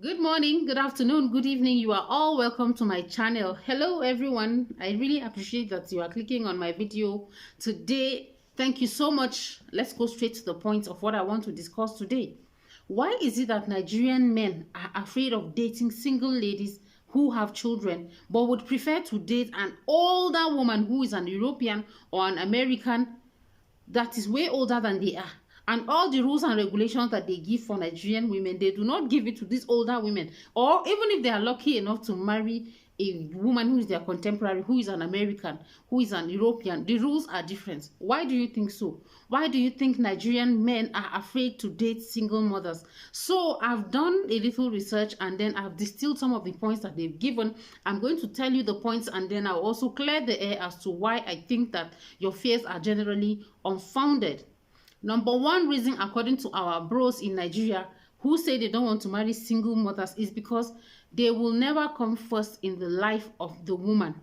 Good morning, good afternoon, good evening. You are all welcome to my channel. Hello everyone. I really appreciate that you are clicking on my video today. Thank you so much. Let's go straight to the point of what I want to discuss today. Why is it that Nigerian men are afraid of dating single ladies who have children but would prefer to date an older woman who is an European or an American that is way older than they are? And all the rules and regulations that they give for Nigerian women, they do not give it to these older women. Or even if they are lucky enough to marry a woman who is their contemporary, who is an American, who is an European, the rules are different. Why do you think so? Why do you think Nigerian men are afraid to date single mothers? So I've done a little research and then I've distilled some of the points that they've given. I'm going to tell you the points and then I'll also clear the air as to why I think that your fears are generally unfounded. Number one reason, according to our bros in Nigeria, who say they don't want to marry single mothers, is because they will never come first in the life of the woman.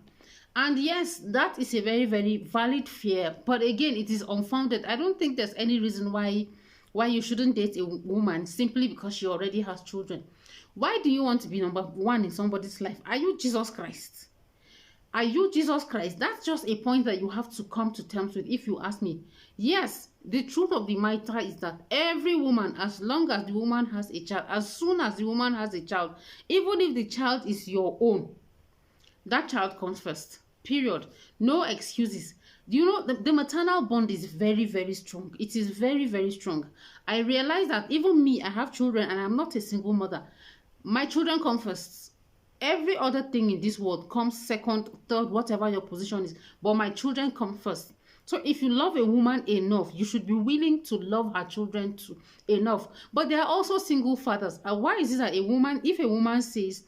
And yes, that is a very, very valid fear. But again, it is unfounded. I don't think there's any reason why you shouldn't date a woman simply because she already has children. Why do you want to be number one in somebody's life? Are you Jesus Christ? Are you Jesus Christ? That's just a point that you have to come to terms with, if you ask me. Yes, the truth of the matter is that every woman, as long as the woman has a child, as soon as the woman has a child, even if the child is your own, that child comes first. Period. No excuses. Do you know the maternal bond is very, very strong. It is very, very strong. I realize that even me, I have children and I'm not a single mother. My children come first. Every other thing in this world comes second, third, whatever your position is. But my children come first. So if you love a woman enough, you should be willing to love her children too enough. But there are also single fathers. And why is it that if a woman says,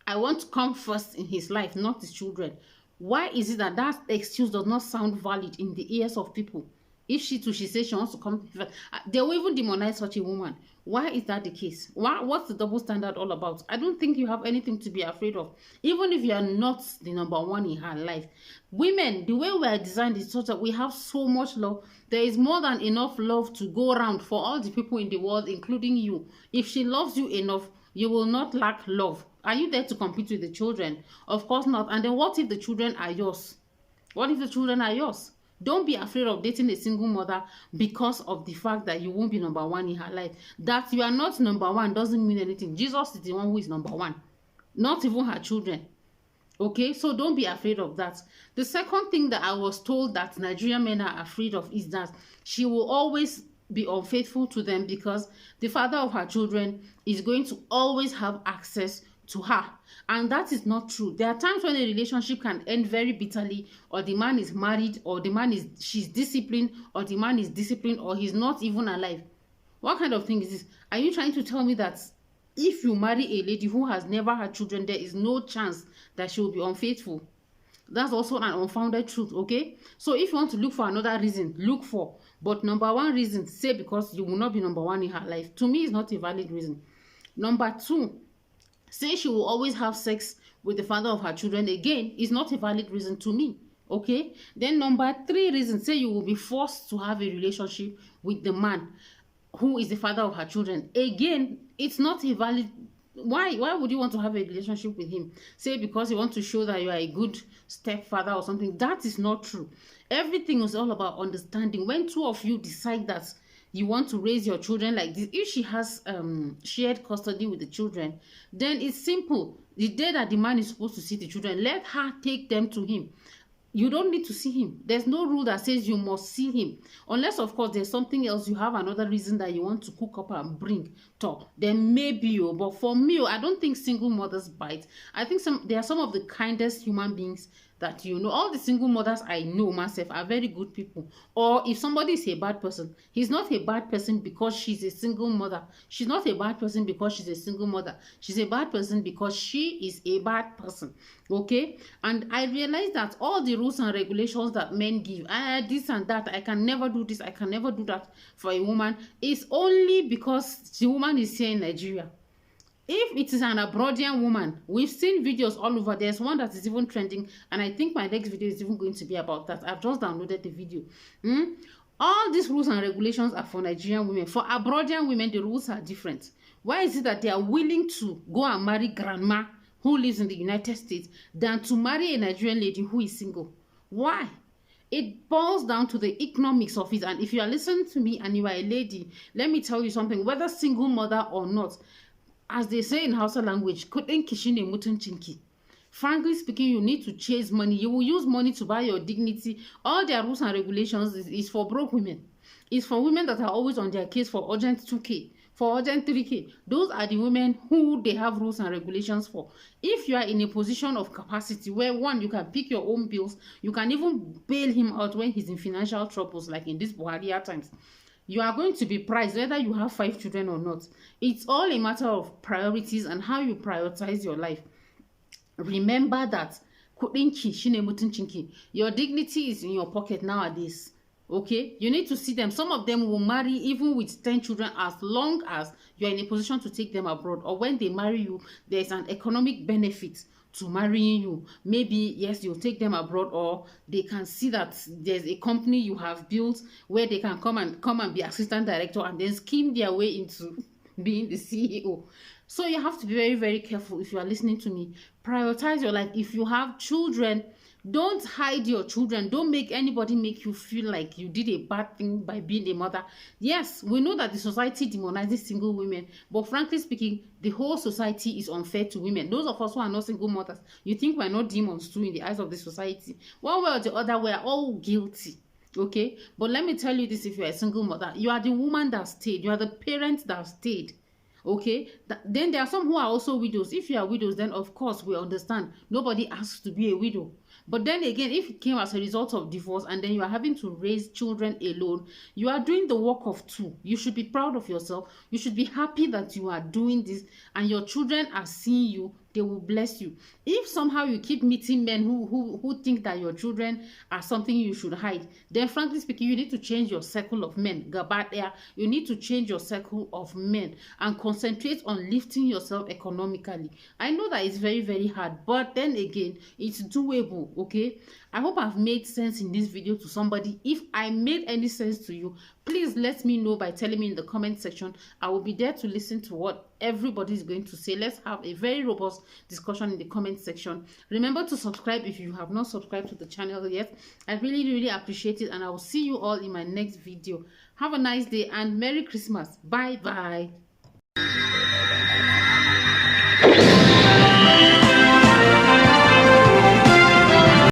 I want to come first in his life, not his children, why is it that that excuse does not sound valid in the ears of people? If she says she wants to come first, they will even demonize such a woman. Why is that the case? What's the double standard all about? I don't think you have anything to be afraid of, even if you are not the number one in her life. Women, the way we are designed is such that we have so much love. There is more than enough love to go around for all the people in the world, including you. If she loves you enough, you will not lack love. Are you there to compete with the children? Of course not. And then what if the children are yours? What if the children are yours? Don't be afraid of dating a single mother because of the fact that you won't be number one in her life. That you are not number one doesn't mean anything. Jesus is the one who is number one, not even her children. Okay, so don't be afraid of that. The second thing that I was told that Nigerian men are afraid of is that she will always be unfaithful to them because the father of her children is going to always have access to her, and that is not true. There are times when a relationship can end very bitterly, or the man is married, or she's disciplined, or the man is disciplined, or he's not even alive. What kind of thing is this? Are you trying to tell me that if you marry a lady who has never had children, there is no chance that she will be unfaithful? That's also an unfounded truth. Okay, so if you want to look for another reason, look for, but number one reason, say because you will not be number one in her life, to me is not a valid reason. Number two, say she will always have sex with the father of her children, again, is not a valid reason to me. Okay, then number three reason, say you will be forced to have a relationship with the man who is the father of her children, again, it's not a valid. Why would you want to have a relationship with him? Say because you want to show that you are a good stepfather or something. That is not true. Everything is all about understanding. When two of you decide that you want to raise your children like this, if she has shared custody with the children, then it's simple. The day that the man is supposed to see the children, let her take them to him. You don't need to see him. There's no rule that says you must see him. Unless, of course, there's something else. You have another reason that you want to cook up and bring to. Then maybe, but for me, I don't think single mothers bite. I think they are some of the kindest human beings that you know. All the single mothers I know myself are very good people. Or if somebody is a bad person, he's not a bad person because she's a single mother. She's not a bad person because she's a single mother. She's a bad person because she is a bad person. Okay? And I realize that all the rules and regulations that men give, this and that, I can never do this, I can never do that for a woman, is only because the woman is here in Nigeria. If it is an abroadian woman, we've seen videos all over. There's one that is even trending, and I think my next video is even going to be about that. I've just downloaded the video. All these rules and regulations are for Nigerian women. For abroadian women, the rules are different. Why is it that they are willing to go and marry grandma who lives in the United States than to marry a Nigerian lady who is single? Why? It boils down to the economics of it. And if you are listening to me and you are a lady, let me tell you something, whether single mother or not, as they say in Hausa language, kudin kishine mutun chinki. Frankly speaking, you need to chase money. You will use money to buy your dignity. All their rules and regulations is for broke women. It's for women that are always on their case for urgent 2K, for urgent 3K. Those are the women who they have rules and regulations for. If you are in a position of capacity where, one, you can pick your own bills, you can even bail him out when he's in financial troubles, like in these Buhari times, you are going to be priced whether you have 5 children or not. It's all a matter of priorities and how you prioritize your life. Remember that your dignity is in your pocket nowadays. Okay, you need to see them. Some of them will marry even with 10 children as long as you are in a position to take them abroad, or when they marry you, there's an economic benefit to marrying you. Maybe yes, you'll take them abroad, or they can see that there's a company you have built where they can come and be assistant director and then scheme their way into being the CEO. So you have to be very, very careful. If you are listening to me, prioritize your life. If you have children, don't hide your children. Don't make anybody make you feel like you did a bad thing by being a mother. Yes, we know that the society demonizes single women, but frankly speaking, the whole society is unfair to women. Those of us who are not single mothers, you think we're not demons too in the eyes of the society. One way or the other, we're all guilty. Okay, but let me tell you this: if you're a single mother, you are the woman that stayed, you are the parent that stayed. Okay, then there are some who are also widows. If you are widows, then of course we understand, nobody asks to be a widow. But then again, if it came as a result of divorce and then you are having to raise children alone, you are doing the work of two. You should be proud of yourself. You should be happy that you are doing this and your children are seeing you. They will bless you. If somehow you keep meeting men who think that your children are something you should hide, then frankly speaking, you need to change your circle of men. You need to change your circle of men and concentrate on lifting yourself economically. I know that it's very, very hard, but then again, it's doable. Okay, I hope I've made sense in this video to somebody. If I made any sense to you, please let me know by telling me in the comment section. I will be there to listen to what everybody is going to say. Let's have a very robust discussion in the comment section. Remember to subscribe if you have not subscribed to the channel yet. I really, really appreciate it, and I will see you all in my next video. Have a nice day and Merry Christmas. Bye bye.